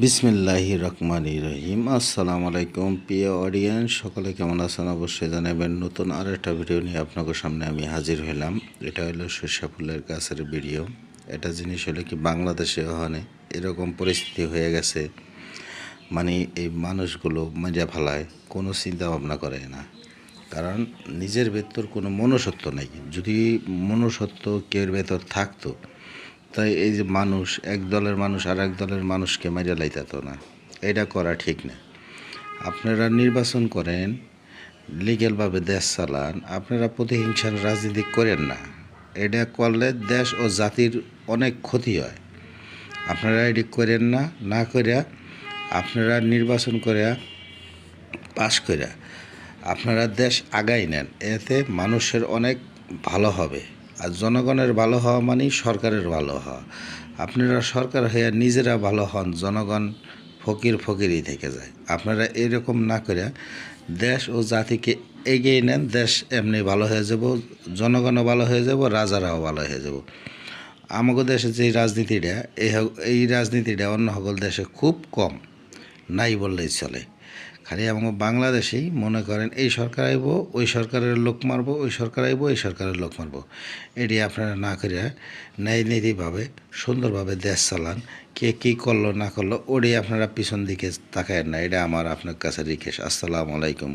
বিসমিল্লাহির রহমানির রহিম। আসসালামু আলাইকুম প্রিয় অডিয়েন্স, সকলে কেমন আছেন অবশ্যই জানাবেন। নতুন আর একটা ভিডিও নিয়ে আপনাদের সামনে আমি হাজির হলাম। এটা হলো সরিষা ফুলের গাছের ভিডিও। এটা জিনিস হলো কি, বাংলাদেশে ওখানে এরকম পরিস্থিতি হয়ে গেছে, মানে এই মানুষগুলো মজা ফেলায়, কোনো চিন্তা ভাবনা করে না। কারণ নিজের ভেতর কোনো মনুষ্যত্ব নেই। যদি মনুষ্যত্ব কেউ ভেতর থাকতো, তাই এই যে মানুষ, এক দলের মানুষ আর এক দলের মানুষকে মেরে লাইতাতো না। এটা করা ঠিক না। আপনারা নির্বাচন করেন, লিগ্যালভাবে দেশ চালান, আপনারা প্রতিহিংসার রাজনীতি করেন না। এটা করলে দেশ ও জাতির অনেক ক্ষতি হয়। আপনারা এটি করেন না, না করিয়া আপনারা নির্বাচন করিয়া পাশ করিয়া আপনারা দেশ আগাই নেন, এতে মানুষের অনেক ভালো হবে। আর জনগণের ভালো হওয়া মানেই সরকারের ভালো হওয়া। আপনারা সরকার হয়ে নিজেরা ভালো হন, জনগণ ফকিরই থেকে যায়। আপনারা এরকম না করে দেশ ও জাতিকে এগিয়ে নেন, দেশ এমনি ভালো হয়ে যাব, জনগণও ভালো হয়ে যাব, রাজারাও ভালো হয়ে যাব। আমাদের দেশে যে রাজনীতিটা, এই রাজনীতিটা অন্য সকল দেশে খুব কম, নাই বললেই চলে। খালি আমাকে বাংলাদেশেই মনে করেন এই সরকার আইব, ওই সরকারের লোক মারব, ওই সরকার আইব, এই সরকারের লোক মারব। এটি আপনারা না করিয়া ন্যায় নীতিভাবে সুন্দরভাবে দেশ চালান। কে কী করলো না করলো ওটি আপনারা পিছন দিকে তাকায়েন না। এটা আমার আপনার কাছে রিকোয়েস্ট। আসসালামু আলাইকুম।